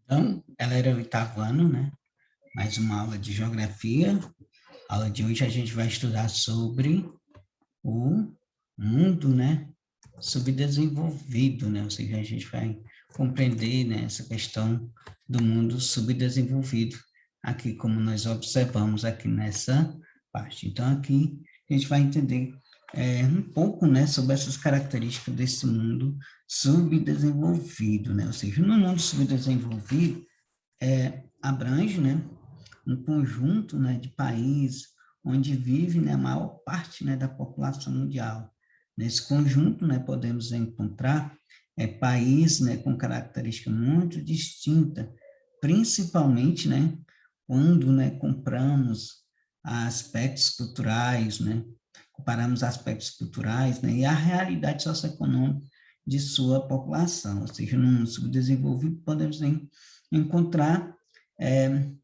Então, ela era o oitavo ano, né? Mais uma aula de geografia. A aula de hoje a gente vai estudar sobre o mundo, né? Subdesenvolvido, né? Ou seja, a gente vai compreender, né, essa questão do mundo subdesenvolvido, aqui como nós observamos aqui nessa parte. Então, aqui a gente vai entender um pouco, né, sobre essas características desse mundo subdesenvolvido, né? Ou seja, no mundo subdesenvolvido, abrange, né, um conjunto, né, de países onde vive, né, a maior parte, né, da população mundial. Nesse conjunto, né, podemos encontrar países, né, com característica muito distinta, principalmente, né, quando, né, compramos aspectos culturais, né, comparamos aspectos culturais, né, e a realidade socioeconômica de sua população, ou seja, no mundo subdesenvolvido podemos encontrar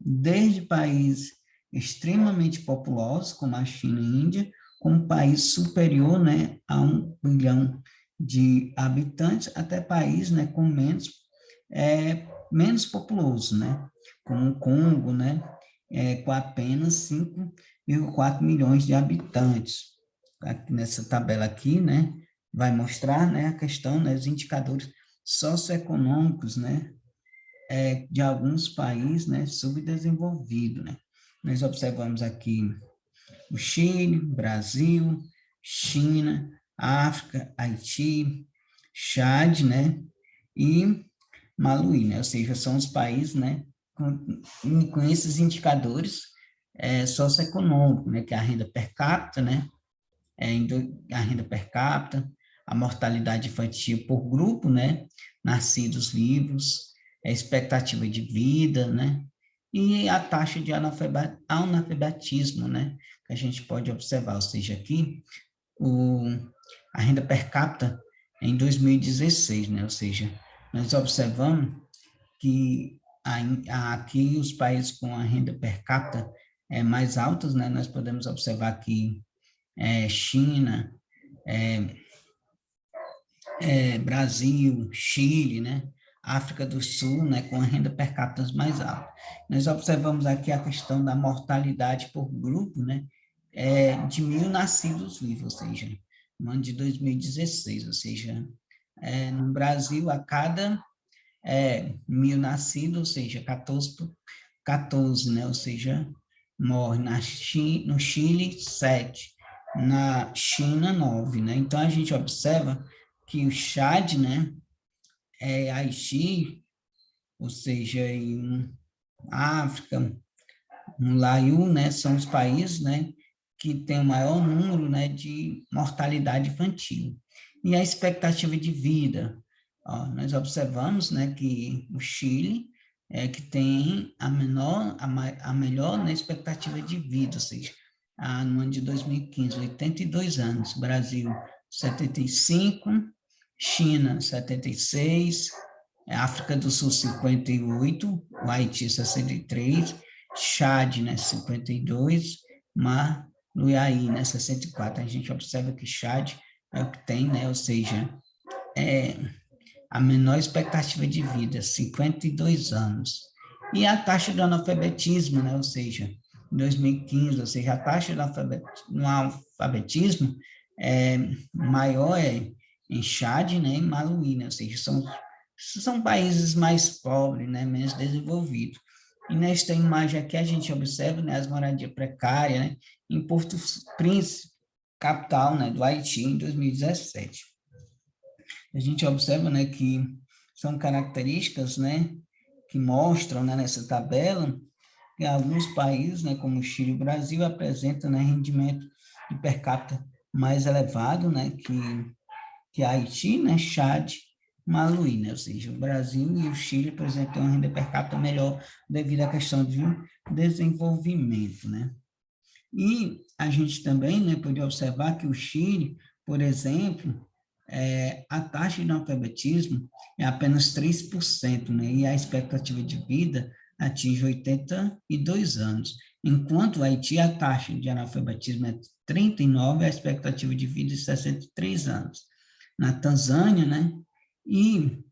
desde países extremamente populosos, como a China e a Índia, como país superior, né, a 1 bilhão de habitantes, até país, né, com menos populoso, né, como o Congo, né, com apenas 5,4 milhões de habitantes. Aqui nessa tabela aqui, né, vai mostrar, né, a questão, né, os indicadores socioeconômicos, né, de alguns países, né, subdesenvolvidos, né. Nós observamos aqui o Chile, Brasil, China, África, Haiti, Chad, né, e Maluí, né, ou seja, são os países, né, com esses indicadores socioeconômicos, né, que é a renda per capita, né, a renda per capita, a mortalidade infantil por grupo, né, nascidos vivos, a expectativa de vida, né, e a taxa de analfabetismo, né, que a gente pode observar, ou seja, aqui, a renda per capita em 2016, né, ou seja, nós observamos que aqui os países com a renda per capita mais altas, né, nós podemos observar que China, é, Brasil, Chile, né? África do Sul, né, com a renda per capita mais alta. Nós observamos aqui a questão da mortalidade por grupo, né, de 1.000 nascidos vivos, ou seja, no ano de 2016, ou seja, no Brasil, a cada 1.000 nascidos, ou seja, 14, né, ou seja, morre no Chile, 7, na China, 9, né? Então, a gente observa que o Chad, né, Haiti, ou seja, em África, no Laiú, né, são os países, né, que têm o maior número, né, de mortalidade infantil. E a expectativa de vida, ó, nós observamos, né, que o Chile que tem a melhor, né, expectativa de vida, ou seja, no ano de 2015, 82 anos, Brasil 75, China 76, África do Sul 58, o Haiti 63, Chad, né, 52, Maluiaí, né, 64. A gente observa que Chad é o que tem, né, ou seja, é a menor expectativa de vida, 52 anos. E a taxa de analfabetismo, né, ou seja, em 2015, ou seja, a taxa de analfabetismo maior em Chad, né, e Maluí, né, ou seja, são países mais pobres, né, menos desenvolvidos. E nesta imagem aqui a gente observa, né, as moradias precárias, né, em Porto Príncipe, capital, né, do Haiti, em 2017. A gente observa, né, que são características, né, que mostram, né, nessa tabela que alguns países, né, como o Chile e o Brasil, apresentam, né, rendimento de per capita mais elevado, né, que Haiti, né, Chad, Maluí, né, ou seja, o Brasil e o Chile apresentam uma renda per capita melhor devido à questão de desenvolvimento, né. E a gente também, né, pode observar que o Chile, por exemplo, a taxa de analfabetismo é apenas 3%, né, e a expectativa de vida atinge 82 anos, enquanto o Haiti a taxa de analfabetismo é 39, a expectativa de vida é 63 anos. Na Tanzânia, né, e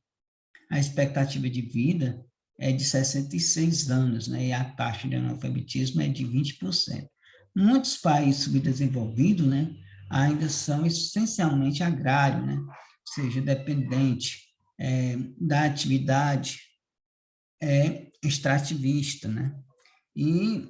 a expectativa de vida é de 66 anos, né? E a taxa de analfabetismo é de 20%. Muitos países subdesenvolvidos, né, ainda são essencialmente agrários, né? Ou seja, dependente da atividade extrativista, né? E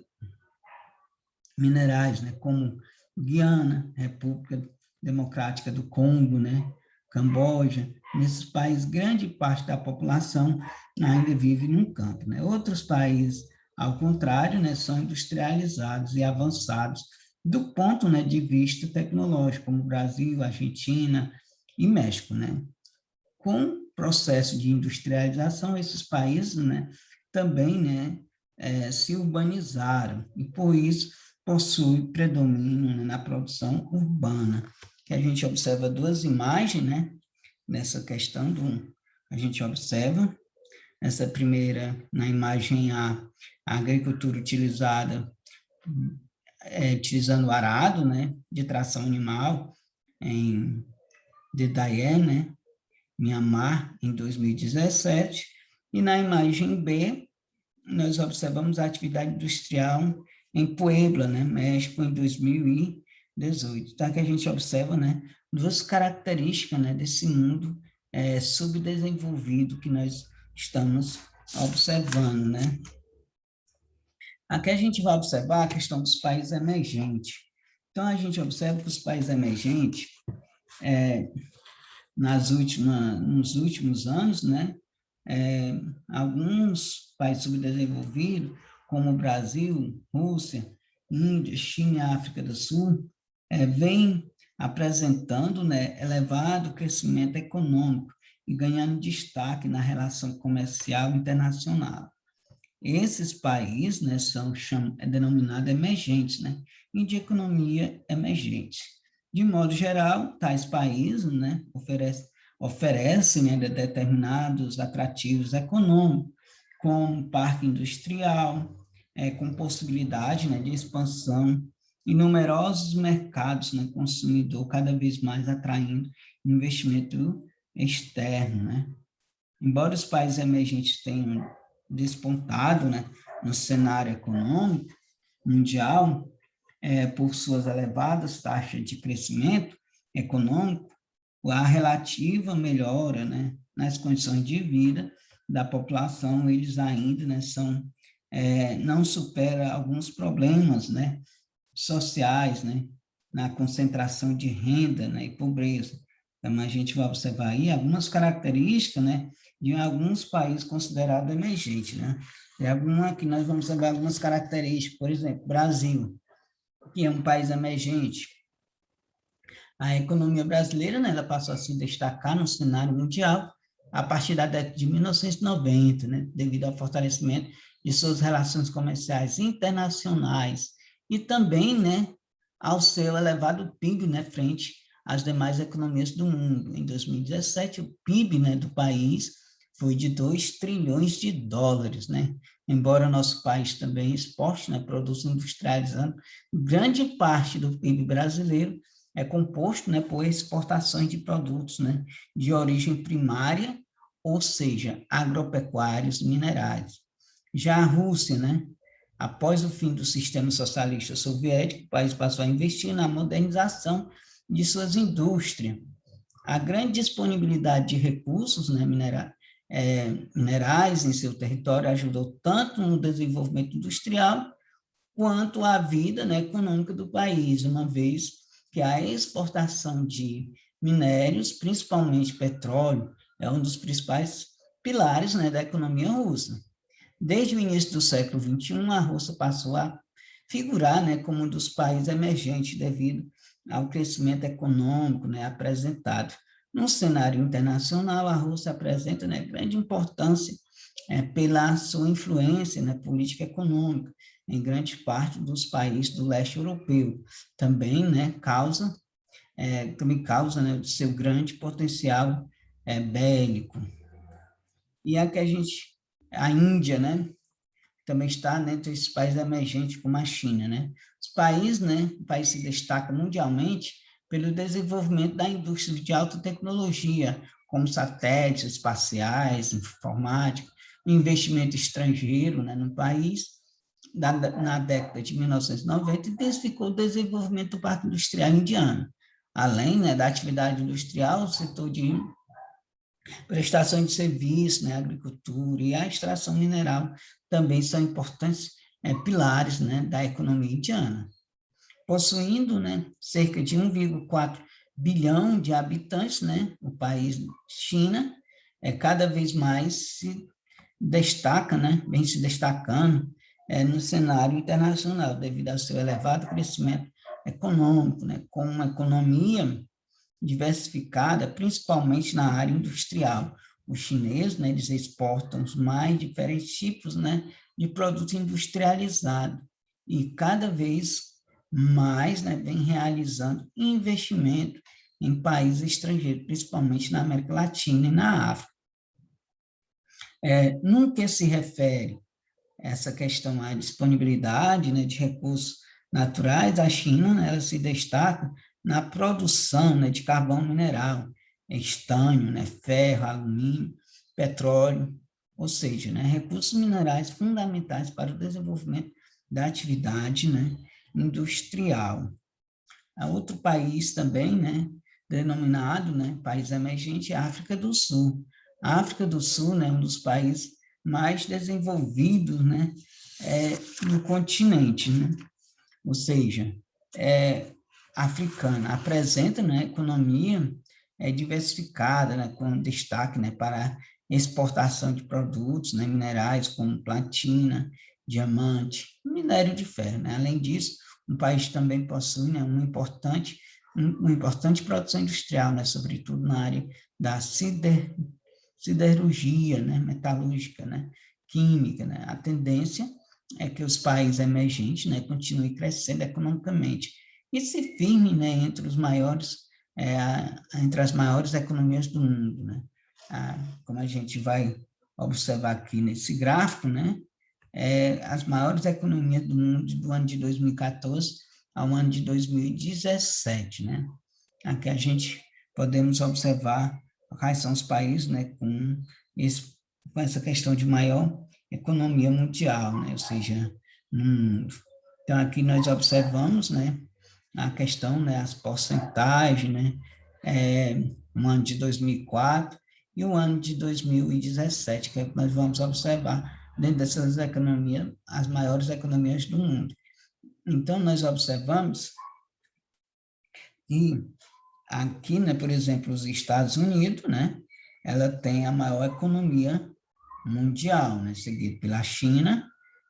minerais, né, como Guiana, República Democrática do Congo, né, Camboja. Nesses países, grande parte da população ainda vive no campo, né? Outros países, ao contrário, né, são industrializados e avançados do ponto, né, de vista tecnológico, como Brasil, Argentina e México, né? Com o processo de industrialização, esses países, né, também, né, se urbanizaram e, por isso, possuem predomínio, né, na produção urbana. Que a gente observa duas imagens, né, nessa questão a gente observa essa primeira, na imagem a agricultura utilizada, utilizando o arado, né, de tração animal em Dedaé, né, Mianmar, em 2017, e na imagem B, nós observamos a atividade industrial em Puebla, né, México, em 2018. Então, aqui a gente observa, né, duas características, né, desse mundo subdesenvolvido que nós estamos observando, né. Aqui a gente vai observar a questão dos países emergentes. Então, a gente observa que os países emergentes, nos últimos anos, né, alguns países subdesenvolvidos, como o Brasil, Rússia, Índia, China e África do Sul, vêm apresentando, né, elevado crescimento econômico e ganhando destaque na relação comercial internacional. Esses países, né, são denominados emergentes, né, e de economia emergente. De modo geral, tais países, né, oferecem, né, determinados atrativos econômicos, como parque industrial, com possibilidade, né, de expansão e numerosos mercados, né, consumidor cada vez mais atraindo investimento externo, né. Embora os países emergentes tenham despontado, né, no cenário econômico mundial, por suas elevadas taxas de crescimento econômico, a relativa melhora, né, nas condições de vida da população, eles ainda, né, não supera alguns problemas, né, sociais, né, na concentração de renda, né, e pobreza. Então, a gente vai observar aí algumas características, né, de alguns países considerados emergentes, né. É alguma que nós vamos observar algumas características, por exemplo, Brasil, que é um país emergente. A economia brasileira, né, ela passou a se destacar no cenário mundial a partir da década de 1990, né, devido ao fortalecimento de suas relações comerciais internacionais e também, né, ao seu elevado PIB, né, frente às demais economias do mundo. Em 2017, o PIB, né, do país foi de 2 trilhões de dólares, né? Embora nosso país também exporte, né, produtos industrializando, grande parte do PIB brasileiro é composto, né, por exportações de produtos, né, de origem primária, ou seja, agropecuários e minerais. Já a Rússia, né, após o fim do sistema socialista soviético, o país passou a investir na modernização de suas indústrias. A grande disponibilidade de recursos, né, minerais em seu território ajudou tanto no desenvolvimento industrial quanto à vida, né, econômica do país, uma vez que a exportação de minérios, principalmente petróleo, é um dos principais pilares, né, da economia russa. Desde o início do século XXI, a Rússia passou a figurar, né, como um dos países emergentes devido ao crescimento econômico, né, apresentado. No cenário internacional, a Rússia apresenta, né, grande importância pela sua influência na política econômica em grande parte dos países do leste europeu. Também, né, também causa, né, o seu grande potencial bélico. E a Índia, né, também está entre esses países emergentes como a China, né? O país se destaca mundialmente pelo desenvolvimento da indústria de alta tecnologia, como satélites espaciais, informática, o investimento estrangeiro, né, no país, na década de 1990, intensificou o desenvolvimento do Parque Industrial Indiano. Além, né, da atividade industrial, o setor de prestação de serviço, né, a agricultura e a extração mineral também são importantes pilares, né, da economia indiana. Possuindo, né, cerca de 1,4 bilhão de habitantes, né, o país China cada vez mais se destaca, né, vem se destacando no cenário internacional devido ao seu elevado crescimento econômico, né, com uma economia diversificada, principalmente na área industrial. Os chineses, né, eles exportam os mais diferentes tipos, né, de produtos industrializados e cada vez mais, né, vem realizando investimento em países estrangeiros, principalmente na América Latina e na África. No que se refere a essa questão à disponibilidade, né, de recursos naturais, a China, né, ela se destaca na produção, né, de carvão mineral, estanho, né, ferro, alumínio, petróleo, ou seja, né, recursos minerais fundamentais para o desenvolvimento da atividade, né, industrial. Há outro país também, né, denominado, né, país emergente, é a África do Sul. A África do Sul, né, é um dos países mais desenvolvidos, né, do continente, né, ou seja, africana, apresenta, né, economia diversificada, né, com destaque, né, para exportação de produtos, né, minerais como platina, diamante, minério de ferro, né? Além disso, o país também possui, né, uma importante produção industrial, né, sobretudo na área da siderurgia, né, metalúrgica, né, química, né? A tendência é que os países emergentes, né, continuem crescendo economicamente e se firmem, né, entre as maiores economias do mundo, né? Como a gente vai observar aqui nesse gráfico, né, as maiores economias do mundo do ano de 2014 ao ano de 2017, né? Aqui a gente podemos observar quais são os países, né, com essa questão de maior economia mundial, né, ou seja, no mundo. Então, aqui nós observamos, né, a questão, né, as porcentagens, né, no ano de 2004 e o ano de 2017, que é que nós vamos observar dentro dessas economias, as maiores economias do mundo. Então, nós observamos que aqui, né, por exemplo, os Estados Unidos, né, ela tem a maior economia mundial, né, seguido pela China,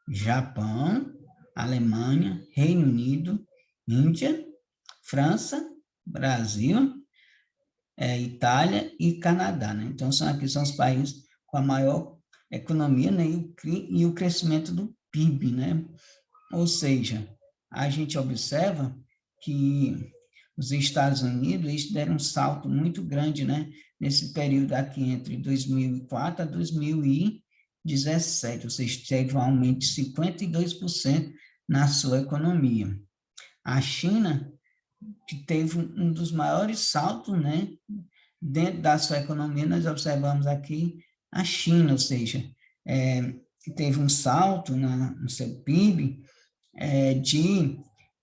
Japão, Alemanha, Reino Unido, Índia, França, Brasil, Itália e Canadá, né? Então, aqui são os países com a maior economia, né, e o crescimento do PIB, né? Ou seja, a gente observa que os Estados Unidos eles deram um salto muito grande, né, nesse período aqui entre 2004 a 2017, ou seja, teve um aumento de 52% na sua economia. A China, que teve um dos maiores saltos, né, dentro da sua economia, nós observamos aqui a China, ou seja, teve um salto no seu PIB de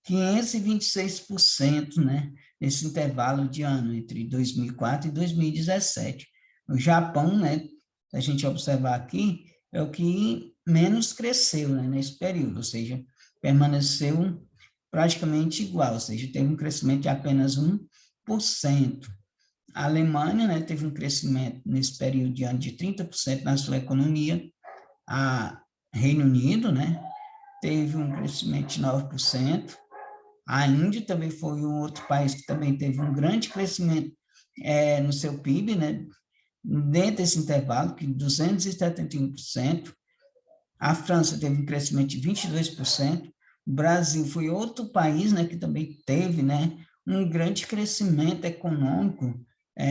526%, né, nesse intervalo de ano, entre 2004 e 2017. O Japão, né, se a gente observar aqui, é o que menos cresceu, né, nesse período, ou seja, permaneceu praticamente igual, ou seja, teve um crescimento de apenas 1%. A Alemanha, né, teve um crescimento nesse período de ano de 30% na sua economia. A Reino Unido, né, teve um crescimento de 9%. A Índia também foi um outro país que também teve um grande crescimento no seu PIB, né, dentro desse intervalo, que 271%. A França teve um crescimento de 22%. O Brasil foi outro país, né, que também teve, né, um grande crescimento econômico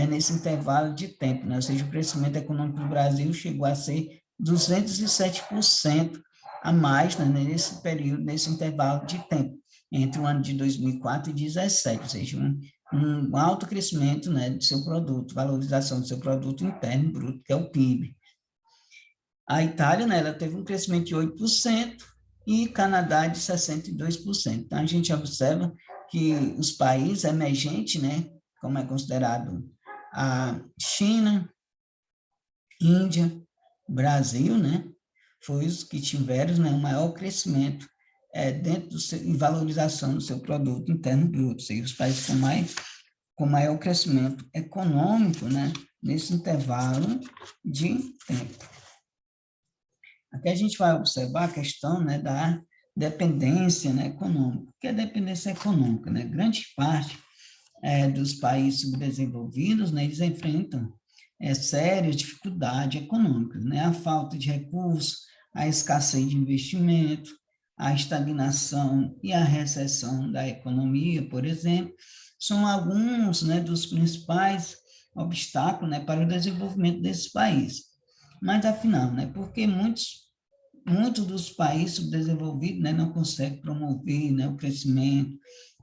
nesse intervalo de tempo, né? Ou seja, o crescimento econômico do Brasil chegou a ser 207% a mais, né, nesse período, nesse intervalo de tempo, entre o ano de 2004 e 2017, ou seja, um alto crescimento, né, do seu produto, valorização do seu produto interno bruto, que é o PIB. A Itália, né, ela teve um crescimento de 8% e Canadá de 62%. Então, a gente observa que os países emergentes, né, como é considerado a China, Índia, Brasil, né, foi os que tiveram, né, o maior crescimento dentro do seu, em valorização do seu produto interno bruto, ou seja, os países com maior crescimento econômico, né, nesse intervalo de tempo. Aqui a gente vai observar a questão, né, da dependência, né, econômica. O que é dependência econômica? Né? Grande parte dos países subdesenvolvidos, né, eles enfrentam sérias dificuldades econômicas, né? A falta de recursos, a escassez de investimento, a estagnação e a recessão da economia, por exemplo, são alguns, né, dos principais obstáculos, né, para o desenvolvimento desses países. Mas, afinal, né, porque muitos dos países subdesenvolvidos, né, não conseguem promover, né, o crescimento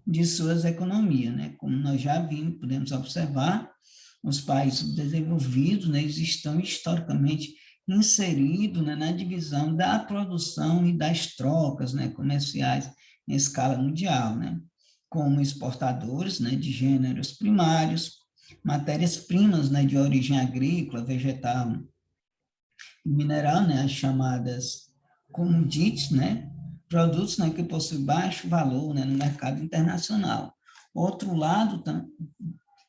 de suas economias, né? Como nós já vimos, podemos observar, os países subdesenvolvidos, né, eles estão historicamente inseridos, né, na divisão da produção e das trocas, né, comerciais em escala mundial, né? Como exportadores, né, de gêneros primários, matérias-primas, né, de origem agrícola, vegetal mineral, né, as chamadas commodities, né, produtos, né, que possuem baixo valor, né, no mercado internacional. Outro lado,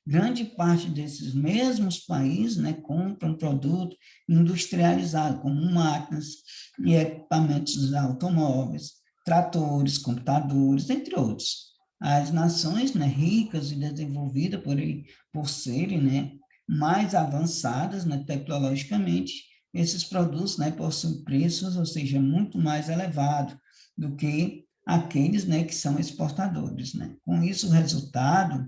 grande parte desses mesmos países, né, compram produto industrializado, como máquinas e equipamentos automóveis, tratores, computadores, entre outros. As nações, né, ricas e desenvolvidas por serem, né, mais avançadas, né, tecnologicamente, esses produtos, né, possuem preços, ou seja, muito mais elevados do que aqueles, né, que são exportadores, né. Com isso, o resultado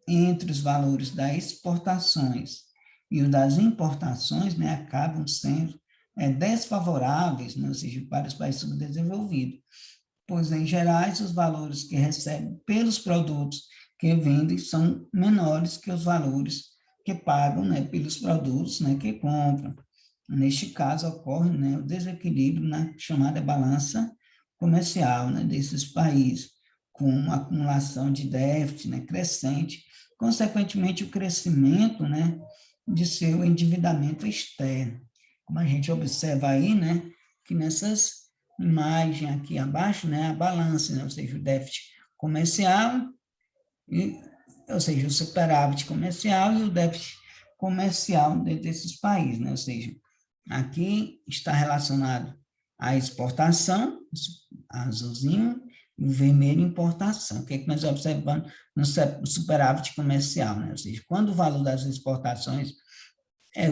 entre os valores das exportações e os das importações, né, acabam sendo desfavoráveis, né, ou seja, para os países subdesenvolvidos, pois, em geral, os valores que recebem pelos produtos que vendem são menores que os valores que pagam, né, pelos produtos, né, que compram. Neste caso, ocorre, né, o desequilíbrio na chamada balança comercial, né, desses países, com uma acumulação de déficit, né, crescente, consequentemente, o crescimento, né, de seu endividamento externo. Como a gente observa aí, né, que nessas imagens aqui abaixo, né, a balança, né, ou seja, o déficit comercial, ou seja, o superávit comercial e o déficit comercial desses países, né, ou seja, aqui está relacionado à exportação, azulzinho, e o vermelho, importação. O que é que nós observamos no superávit comercial, né? Ou seja, quando o valor das exportações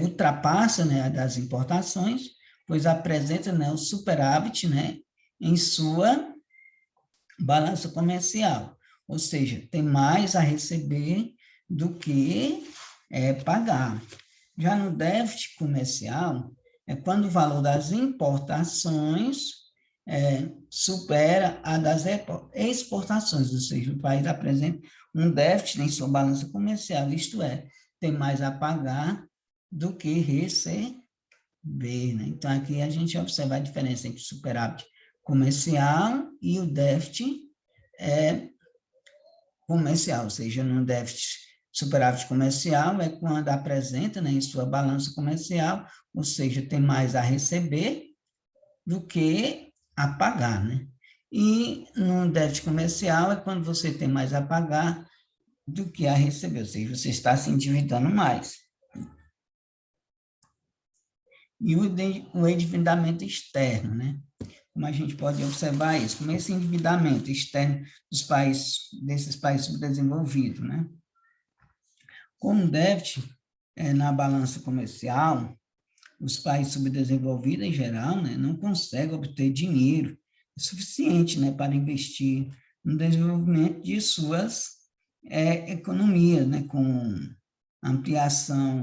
ultrapassa, né, a das importações, pois apresenta, né, o superávit, né, em sua balança comercial, ou seja, tem mais a receber do que pagar. Já no déficit comercial, é quando o valor das importações supera a das exportações, ou seja, o país apresenta um déficit em sua balança comercial, isto é, tem mais a pagar do que receber, né? Então, aqui a gente observa a diferença entre o superávit comercial e o déficit comercial, ou seja, no déficit superávit comercial é quando apresenta, né, em sua balança comercial, ou seja, tem mais a receber do que a pagar, né? E no déficit comercial é quando você tem mais a pagar do que a receber, ou seja, você está se endividando mais. E o endividamento externo, né? Como a gente pode observar isso, como esse endividamento externo dos países, desses países subdesenvolvidos, né? Com o déficit na balança comercial, os países subdesenvolvidos, em geral, né, não conseguem obter dinheiro suficiente, né, para investir no desenvolvimento de suas economias, né, com ampliação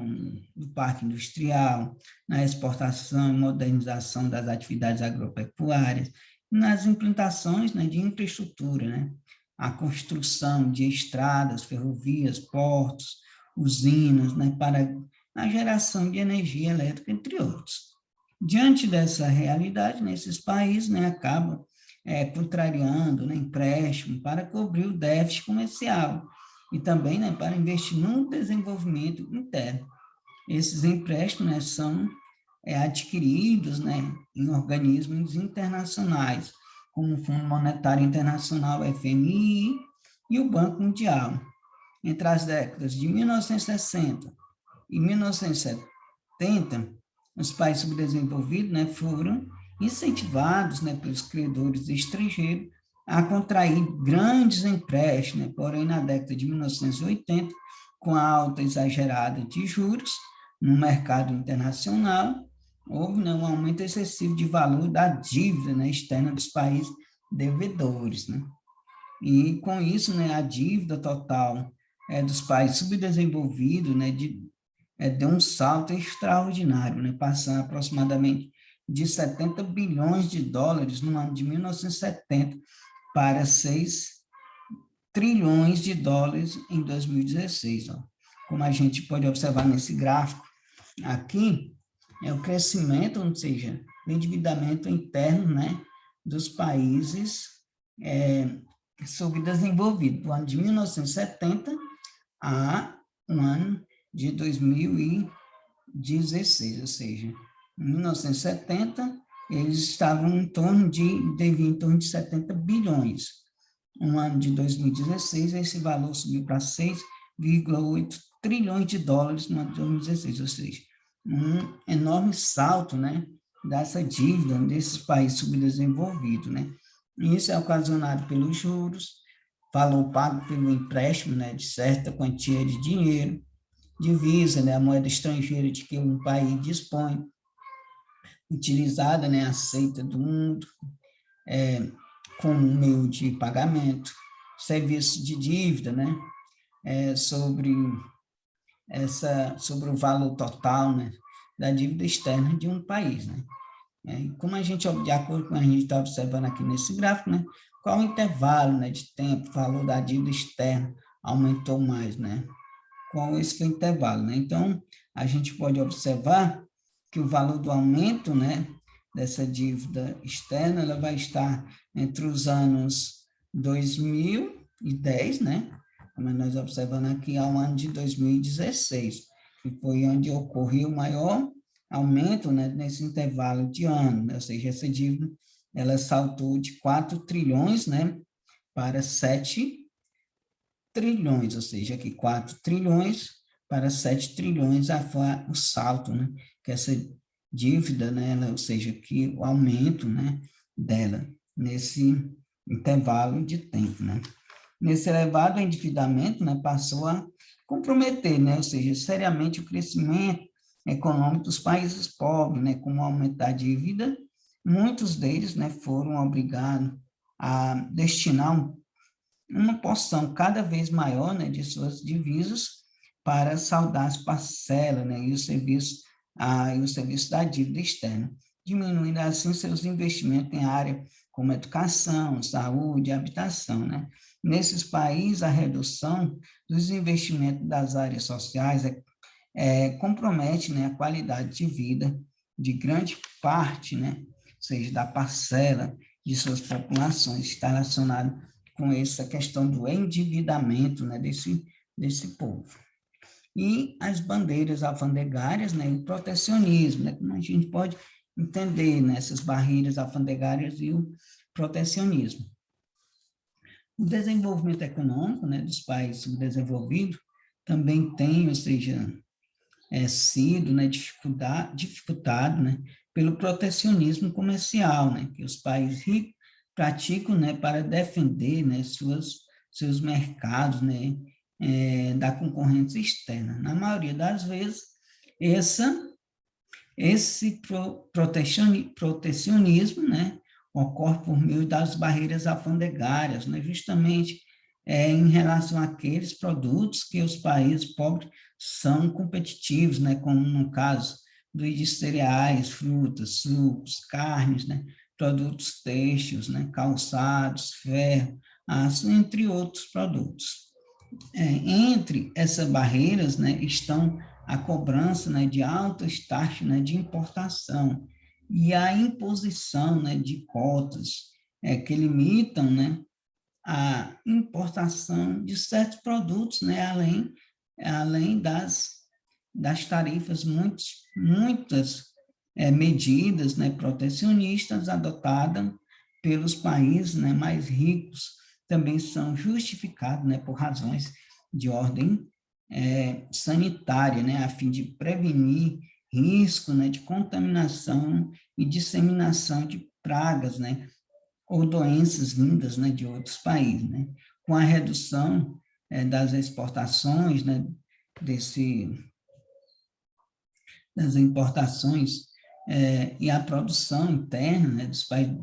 do parque industrial, na exportação e modernização das atividades agropecuárias, nas implantações, né, de infraestrutura, né, a construção de estradas, ferrovias, portos, usinas, né, para na geração de energia elétrica, entre outros. Diante dessa realidade, nesses países, né, acabam contrariando, né, empréstimo para cobrir o déficit comercial e também, né, para investir no desenvolvimento interno. Esses empréstimos, né, são adquiridos, né, em organismos internacionais, como o Fundo Monetário Internacional, FMI, e o Banco Mundial. Entre as décadas de 1960 e 1970, os países subdesenvolvidos, né, foram incentivados, né, pelos credores estrangeiros a contrair grandes empréstimos, né, porém, na década de 1980, com a alta exagerada de juros no mercado internacional, houve, né, um aumento excessivo de valor da dívida, né, externa dos países devedores, né? E com isso, né, a dívida total dos países subdesenvolvidos, né, deu um salto extraordinário, né, passando aproximadamente de 70 bilhões de dólares no ano de 1970 para 6 trilhões de dólares em 2016. Ó. Como a gente pode observar nesse gráfico aqui, é o crescimento, ou seja, o endividamento interno, né, dos países subdesenvolvidos, do ano de 1970 a um ano de 2016, ou seja, em 1970, eles estavam deviam em torno de 70 bilhões. No ano de 2016, esse valor subiu para 6,8 trilhões de dólares no ano de 2016, ou seja, um enorme salto, né, dessa dívida desses países subdesenvolvidos, né. Isso é ocasionado pelos juros, valor pago pelo empréstimo, né, de certa quantia de dinheiro, divisa, né, a moeda estrangeira de que um país dispõe, utilizada, né, aceita do mundo, como meio de pagamento, serviço de dívida, né, sobre o valor total, né, da dívida externa de um país, né. Como a gente, de acordo com a gente está observando aqui nesse gráfico, né, qual o intervalo, né, de tempo, o valor da dívida externa aumentou mais, né? Qual esse foi o intervalo, né? Então, a gente pode observar que o valor do aumento, né, dessa dívida externa, ela vai estar entre os anos 2010, né, como nós observando aqui, ao ano de 2016, que foi onde ocorreu o maior aumento, né, nesse intervalo de ano, né? Ou seja, essa dívida, ela saltou de 4 trilhões, né, para 7 trilhões, ou seja, aqui 4 trilhões para 7 trilhões foi o salto, né, que essa dívida, né, ela, ou seja, que o aumento, né, dela nesse intervalo de tempo, né. Nesse elevado endividamento, né, passou a comprometer, né, ou seja, seriamente o crescimento econômico dos países pobres, né, como aumentar a dívida, muitos deles, né, foram obrigados a destinar uma porção cada vez maior, né, de suas divisas para saldar as parcelas, né, e o serviço da dívida externa, diminuindo assim seus investimentos em área como educação, saúde e habitação, né. Nesses países, a redução dos investimentos das áreas sociais compromete, né, a qualidade de vida de grande parte, né, ou seja, da parcela de suas populações, está relacionado com essa questão do endividamento, né, desse povo. E as bandeiras alfandegárias, né, e o protecionismo, né, como a gente pode entender, né, essas barreiras alfandegárias e o protecionismo. O desenvolvimento econômico, né, dos países subdesenvolvidos também tem, ou seja, sido, né, dificultado, né, pelo protecionismo comercial, né, que os países ricos praticam, né, para defender, né, seus mercados, né, da concorrência externa. Na maioria das vezes, esse protecionismo, né, ocorre por meio das barreiras alfandegárias, né, justamente em relação àqueles produtos que os países pobres são competitivos, né, como no caso de cereais, frutas, sucos, carnes, né, produtos têxteis, né, calçados, ferro, aço, entre outros produtos. Entre essas barreiras, né, estão a cobrança, né, de altas taxas, né, de importação e a imposição, né, de cotas que limitam, né, a importação de certos produtos, né, além das tarifas, muitas medidas, né, protecionistas adotadas pelos países, né, mais ricos também são justificadas, né, por razões de ordem sanitária, né, a fim de prevenir risco, né, de contaminação e disseminação de pragas, né, ou doenças vindas, né, de outros países, né? Com a redução das exportações, né, das importações e a produção interna, né, dos países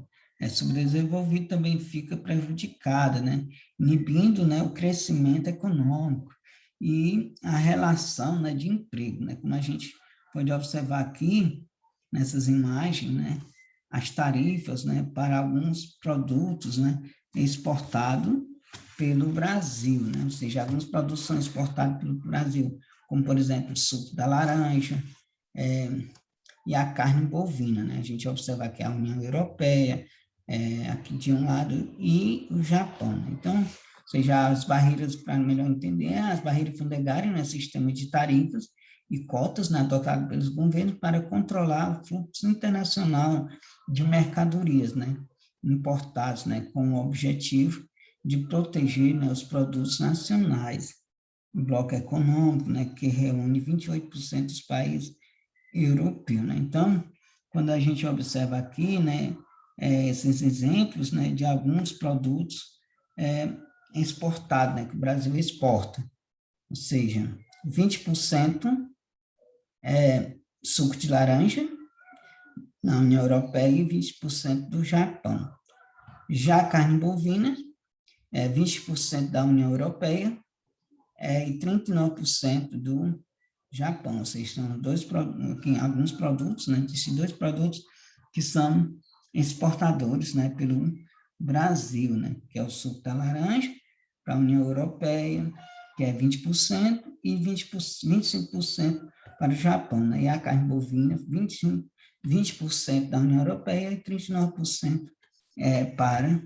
subdesenvolvidos também fica prejudicada, né, inibindo, né, o crescimento econômico e a relação, né, de emprego, né, como a gente pode observar aqui nessas imagens, né, as tarifas, né, para alguns produtos, né, exportados pelo Brasil, né, ou seja, alguns produtos são exportados pelo Brasil, como, por exemplo, o suco da laranja, e a carne bovina, né? A gente observa aqui a União Europeia, aqui de um lado, e o Japão. Né? Então, ou seja, as barreiras, para melhor entender, as barreiras fundiárias, né, sistema de tarifas e cotas, né, adotadas pelos governos para controlar o fluxo internacional de mercadorias, né, importados, né, com o objetivo de proteger, né, os produtos nacionais. O bloco econômico, né, que reúne 28% dos países europeus, né? Então, quando a gente observa aqui, né, esses exemplos, né, de alguns produtos exportados, né, que o Brasil exporta, ou seja, 20% suco de laranja na União Europeia e 20% do Japão. Já a carne bovina, 20% da União Europeia e 39% do Japão, ou seja, são alguns produtos, né, esses dois produtos que são exportadores, né, pelo Brasil, né, que é o suco da laranja para a União Europeia, que é 20%, e 25% para o Japão, né, e a carne bovina, 20% da União Europeia e 39% para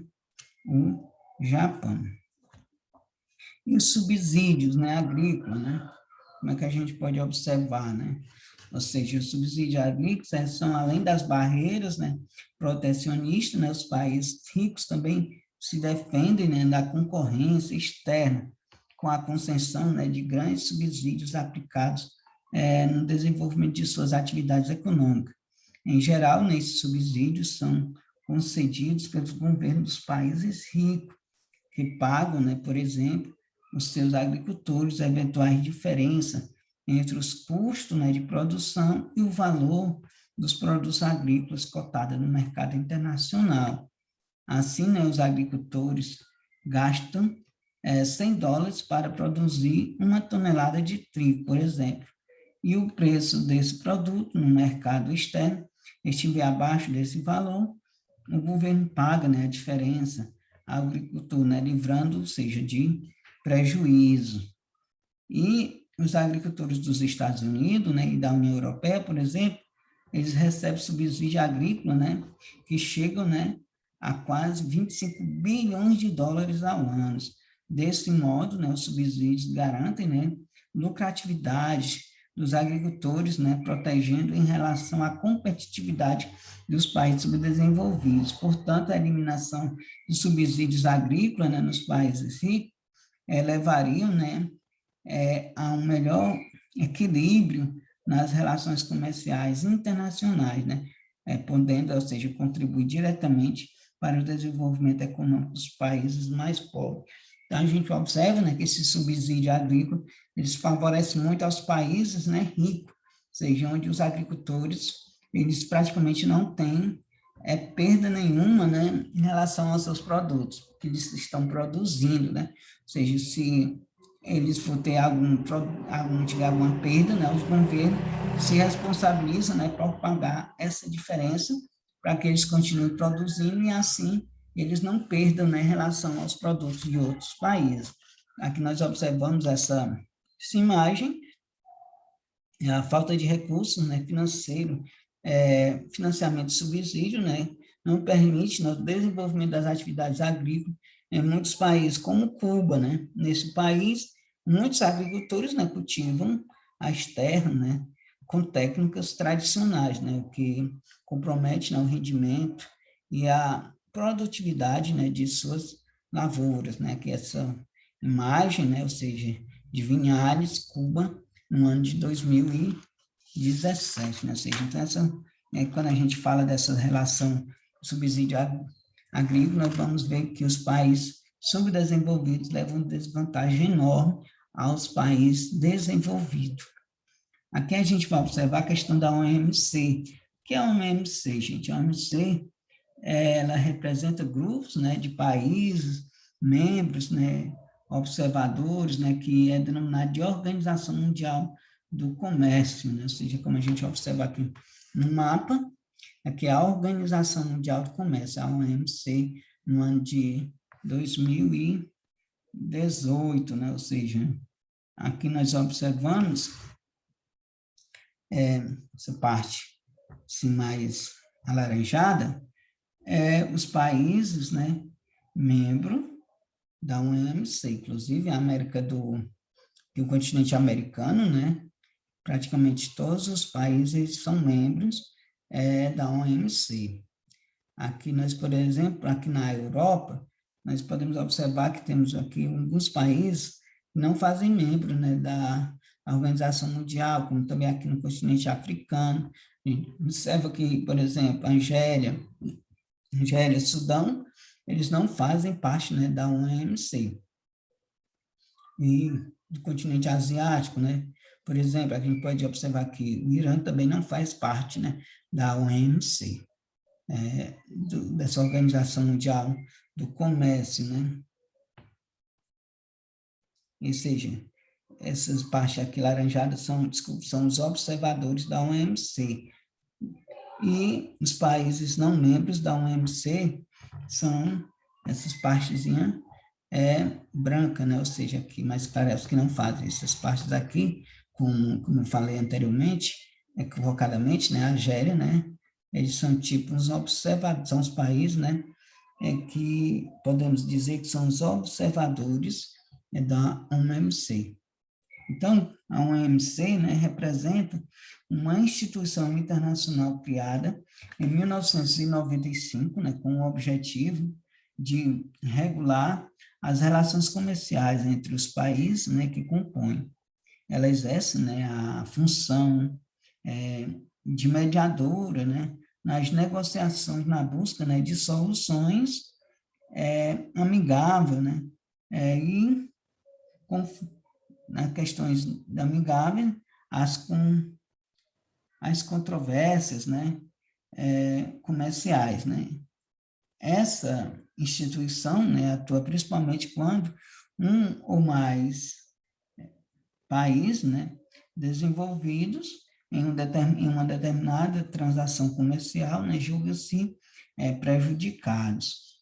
o Japão. E os subsídios, né, agrícolas, né? Como é que a gente pode observar, né? Ou seja, os subsídios agrícolas são, além das barreiras, né, protecionistas, né, os países ricos também se defendem, né, da concorrência externa, com a concessão, né, de grandes subsídios aplicados no desenvolvimento de suas atividades econômicas. Em geral, né, esses subsídios são concedidos pelos governos dos países ricos, que pagam, né, por exemplo, os seus agricultores eventuais diferenças entre os custos, né, de produção e o valor dos produtos agrícolas cotados no mercado internacional. Assim, né, os agricultores gastam $100 para produzir uma tonelada de trigo, por exemplo, e o preço desse produto no mercado externo estiver abaixo desse valor, o governo paga, né, a diferença ao agricultor, né, livrando, ou seja, de prejuízo. E os agricultores dos Estados Unidos, né, e da União Europeia, por exemplo, eles recebem subsídio agrícola, né, que chegam, né, a quase 25 bilhões de dólares ao ano. Desse modo, né, os subsídios garantem, né, lucratividade dos agricultores, né, protegendo em relação à competitividade dos países subdesenvolvidos. Portanto, a eliminação de subsídios agrícolas, né, nos países ricos levariam, né, a um melhor equilíbrio nas relações comerciais internacionais, né, podendo, ou seja, contribuir diretamente para o desenvolvimento econômico dos países mais pobres. Então, a gente observa, né, que esse subsídio agrícola, eles favorecem muito aos países, né, ricos, ou seja, onde os agricultores, eles praticamente não têm perda nenhuma, né, em relação aos seus produtos que eles estão produzindo, né, ou seja, se eles for ter tiver alguma perda, né, os governos se responsabilizam, né, por pagar essa diferença para que eles continuem produzindo e assim eles não perdam, né, em relação aos produtos de outros países. Aqui nós observamos essa imagem a falta de recursos, né, financeiro, financiamento de subsídio, né, não permite, né, o desenvolvimento das atividades agrícolas em muitos países, como Cuba, né. Nesse país, muitos agricultores, né, cultivam as terras, né, com técnicas tradicionais, né, o que compromete, né, o rendimento e a produtividade, né, de suas lavouras, né, que essa imagem, né, ou seja, de Vinhares, Cuba, no ano de 2017, né? Ou seja, então, quando a gente fala dessa relação subsídio agrícola, nós vamos ver que os países subdesenvolvidos levam desvantagem enorme aos países desenvolvidos. Aqui a gente vai observar a questão da OMC. O que é a OMC, gente? A OMC, ela representa grupos, né, de países, membros, né, observadores, né, que é denominado de Organização Mundial do Comércio, né, ou seja, como a gente observa aqui no mapa, aqui é a Organização Mundial do Comércio, a OMC, no ano de 2018, né, ou seja, aqui nós observamos essa parte assim, mais alaranjada, os países, né, membro da OMC, inclusive a América e o continente americano, né, praticamente todos os países são membros da OMC. Aqui nós, por exemplo, aqui na Europa, nós podemos observar que temos aqui alguns países que não fazem membro, né, da Organização Mundial, como também aqui no continente africano. A gente observa que, por exemplo, Argélia, Sudão, eles não fazem parte, né, da OMC. E do continente asiático, né? Por exemplo, a gente pode observar que o Irã também não faz parte, né, da OMC, dessa Organização Mundial do Comércio, né? Ou seja, essas partes aqui laranjadas são os observadores da OMC. E os países não membros da OMC são essas partezinhas branca, né? Ou seja, aqui mais claro, é os que não fazem essas partes aqui, como eu falei anteriormente, equivocadamente, né? A Argélia, né? Eles são tipo os observadores, são os países, né? Que podemos dizer que são os observadores da OMC. Então, a OMC, né, representa uma instituição internacional criada em 1995, né, com o objetivo de regular as relações comerciais entre os países, né, que compõem. Ela exerce, né, a função de mediadora, né, nas negociações, na busca, né, de soluções amigáveis, né, e com nas questões amigáveis, as controvérsias, né, comerciais, né. Essa instituição, né, atua principalmente quando um ou mais países, né, desenvolvidos em uma determinada transação comercial, né, julgam-se prejudicados.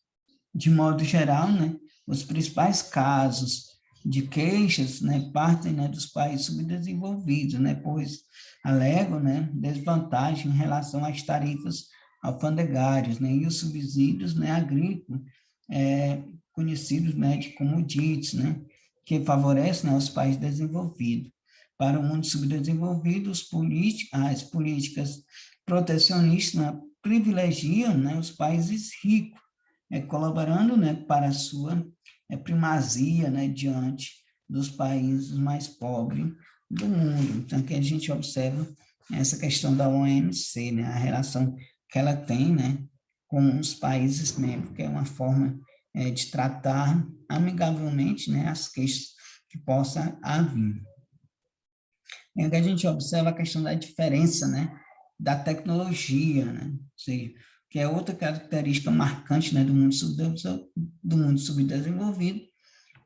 De modo geral, né, os principais casos de queixas, né, partem, né, dos países subdesenvolvidos, né, pois alegam, né, desvantagem em relação às tarifas alfandegárias, né, e os subsídios, né, agrícolas, conhecidos, né, de commodities, né, que favorecem, né, os países desenvolvidos. Para o mundo subdesenvolvido, as políticas protecionistas, né, privilegiam, né, os países ricos, colaborando, né, para a sua primazia, né, diante dos países mais pobres do mundo. Então, aqui a gente observa essa questão da OMC, né, a relação que ela tem, né, com os países membros, que é uma forma de tratar amigavelmente, né, as queixas que possa haver. E aqui a gente observa a questão da diferença, né, da tecnologia, né, ou seja, que é outra característica marcante, né, do mundo subdesenvolvido,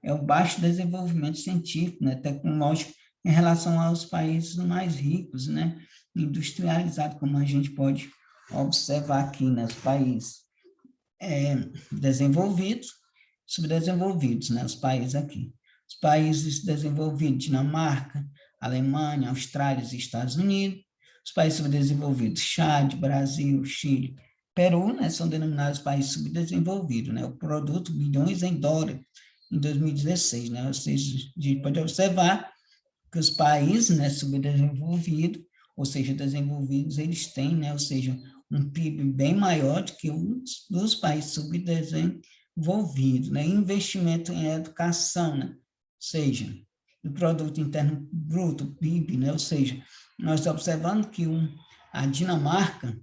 é o baixo desenvolvimento científico, né, tecnológico, em relação aos países mais ricos, né, industrializados, como a gente pode observar aqui nos países desenvolvidos, subdesenvolvidos, né, os países aqui. Os países desenvolvidos, Dinamarca, Alemanha, Austrália e Estados Unidos. Os países subdesenvolvidos, Chad, Brasil, Chile, Peru, né, são denominados países subdesenvolvidos, né, o produto bilhões em dólares em 2016, né, ou seja, a gente pode observar que os países, né, subdesenvolvidos, ou seja, desenvolvidos, eles têm, né, ou seja, um PIB bem maior do que os dos países subdesenvolvidos, né, investimento em educação, né, ou seja, o produto interno bruto, PIB, né, ou seja, nós estamos observando que a Dinamarca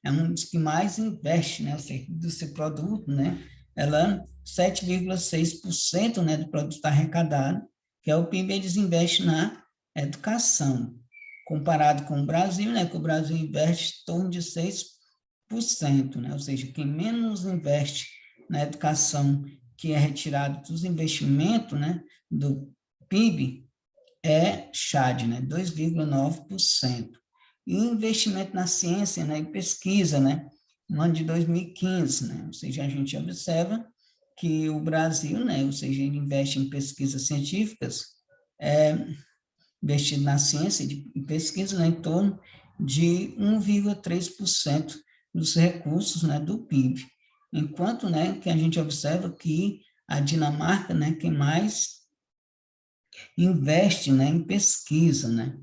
é um dos que mais investe, né, ou seja, do seu produto, né, ela 7,6%, né, do produto arrecadado, que é o PIB, eles investem na educação, comparado com o Brasil, né, que o Brasil investe em torno de 6%, né, ou seja, quem menos investe na educação, que é retirado dos investimentos, né, do PIB, é Chad, né, 2,9%. E o investimento na ciência, né, e pesquisa, né, no ano de 2015, né, ou seja, a gente observa que o Brasil, né, ou seja, ele investe em pesquisas científicas, investido na ciência e pesquisa, né, em torno de 1,3% dos recursos, né, do PIB. Enquanto, né, que a gente observa que a Dinamarca, né, que mais investe, né, em pesquisa, né,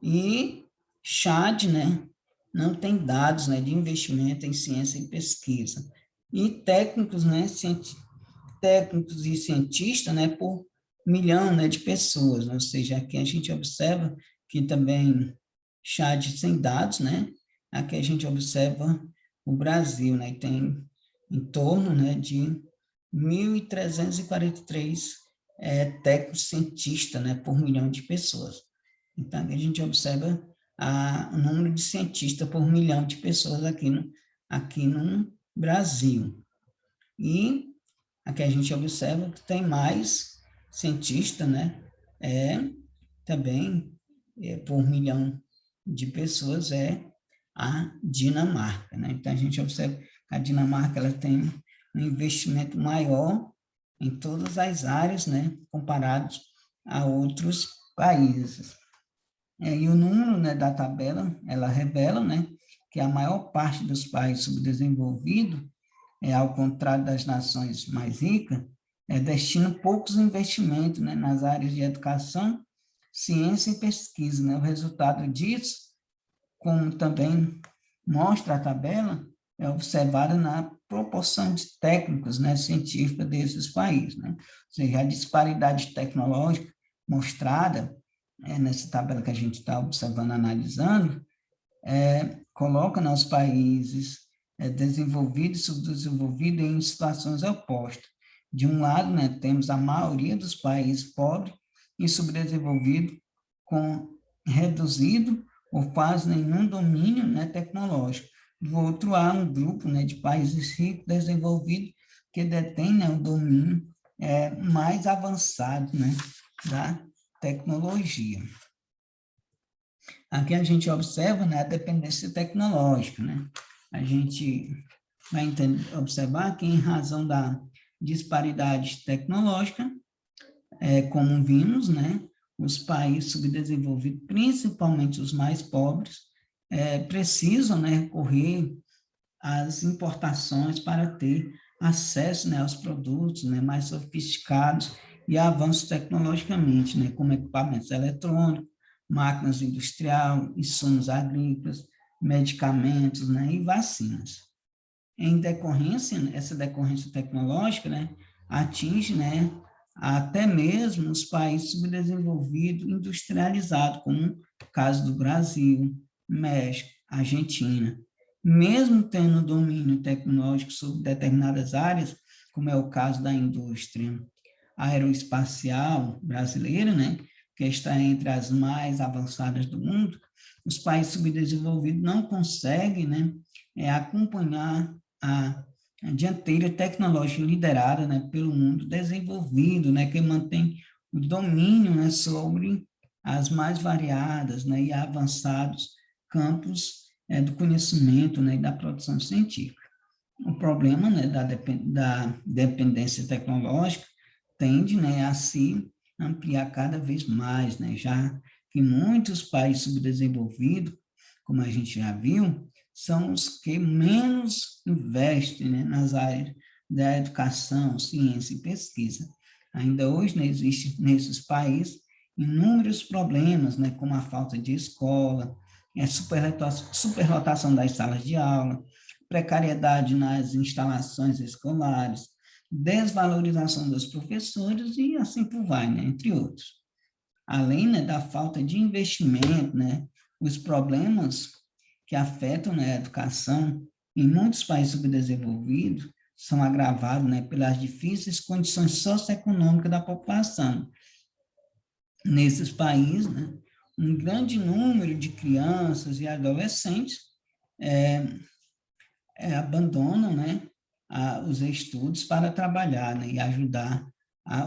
e Chad, né, não tem dados, né, de investimento em ciência e pesquisa. E técnicos, né, técnicos e cientistas, né, por milhão, né, de pessoas, né? Ou seja, aqui a gente observa que também Chad sem dados, né, aqui a gente observa o Brasil, né, e tem em torno, né, de 1.343 técnicos cientistas, né, por milhão de pessoas. Então, a gente observa o número de cientistas por milhão de pessoas aqui no Brasil. E aqui a gente observa que tem mais cientistas, né, também por milhão de pessoas a Dinamarca, né? Então, a gente observa que a Dinamarca ela tem um investimento maior em todas as áreas, né, comparados a outros países. E o número, né, da tabela, ela revela, né, que a maior parte dos países subdesenvolvidos, ao contrário das nações mais ricas, destinam poucos investimentos, né, nas áreas de educação, ciência e pesquisa, né? O resultado disso, como também mostra a tabela, é observada na proporção de técnicos, né, científicos desses países, né? Ou seja, a disparidade tecnológica mostrada nessa tabela que a gente está observando, analisando, coloca, né, os países desenvolvidos e subdesenvolvidos em situações opostas. De um lado, né, temos a maioria dos países pobres e subdesenvolvidos com reduzido ou quase nenhum domínio, né, tecnológico. Do outro, há um grupo, né, de países ricos desenvolvidos que detém, né, o domínio mais avançado, né, da tecnologia. Aqui a gente observa, né, a dependência tecnológica, né? A gente vai observar que, em razão da disparidade tecnológica, como vimos, né, os países subdesenvolvidos, principalmente os mais pobres, precisam, né, recorrer às importações para ter acesso, né, aos produtos, né, mais sofisticados e avanços tecnologicamente, né, como equipamentos eletrônicos, máquinas industriais, insumos agrícolas, medicamentos, né, e vacinas. Em decorrência, essa decorrência tecnológica, né, atinge, né, até mesmo os países subdesenvolvidos, industrializados, como o caso do Brasil, México, Argentina. Mesmo tendo domínio tecnológico sobre determinadas áreas, como é o caso da indústria aeroespacial brasileira, né, que está entre as mais avançadas do mundo, os países subdesenvolvidos não conseguem, né, acompanhar a dianteira tecnológica liderada, né, pelo mundo desenvolvido, né, que mantém o domínio, né, sobre as mais variadas, né, e avançados campos do conhecimento, né, e da produção científica. O problema, né, da dependência tecnológica tende, né, a se ampliar cada vez mais, né, já que muitos países subdesenvolvidos, como a gente já viu, são os que menos investem, né, nas áreas da educação, ciência e pesquisa. Ainda hoje, né, existe nesses países inúmeros problemas, né, como a falta de escola, a superlotação das salas de aula, precariedade nas instalações escolares, desvalorização dos professores e assim por vai, né, entre outros. Além, né, da falta de investimento, né, os problemas que afetam, né, a educação em muitos países subdesenvolvidos são agravados, né, pelas difíceis condições socioeconômicas da população. Nesses países, né, um grande número de crianças e adolescentes abandonam, né, os estudos para trabalhar, né, e ajudar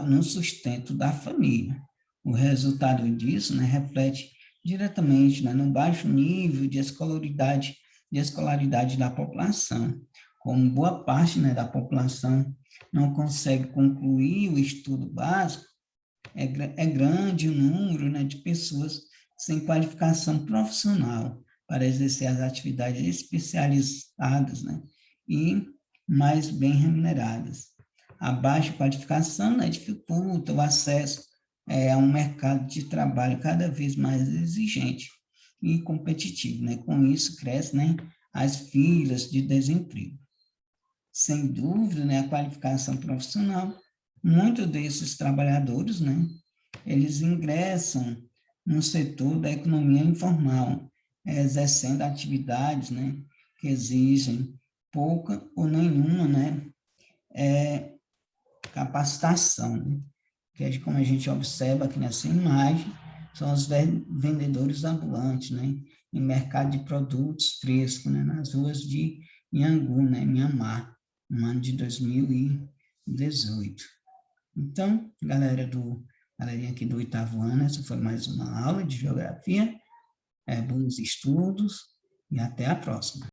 no sustento da família. O resultado disso, né, reflete diretamente, né, no baixo nível de escolaridade da população, como boa parte, né, da população não consegue concluir o estudo básico, é grande o número, né, de pessoas sem qualificação profissional para exercer as atividades especializadas, né, e mais bem remuneradas. A baixa qualificação, né, dificulta o acesso a um mercado de trabalho cada vez mais exigente e competitivo, né? Com isso cresce, né, as filas de desemprego. Sem dúvida, né, a qualificação profissional, muitos desses trabalhadores, né, eles ingressam no setor da economia informal, exercendo atividades, né, que exigem pouca ou nenhuma, né, capacitação, né? Que, como a gente observa aqui nessa imagem, são os vendedores ambulantes, né, em mercado de produtos frescos, né, nas ruas de Yangon, né, Mianmar, no ano de 2018. Então, galerinha aqui do 8º ano, essa foi mais uma aula de geografia. Bons estudos e até a próxima.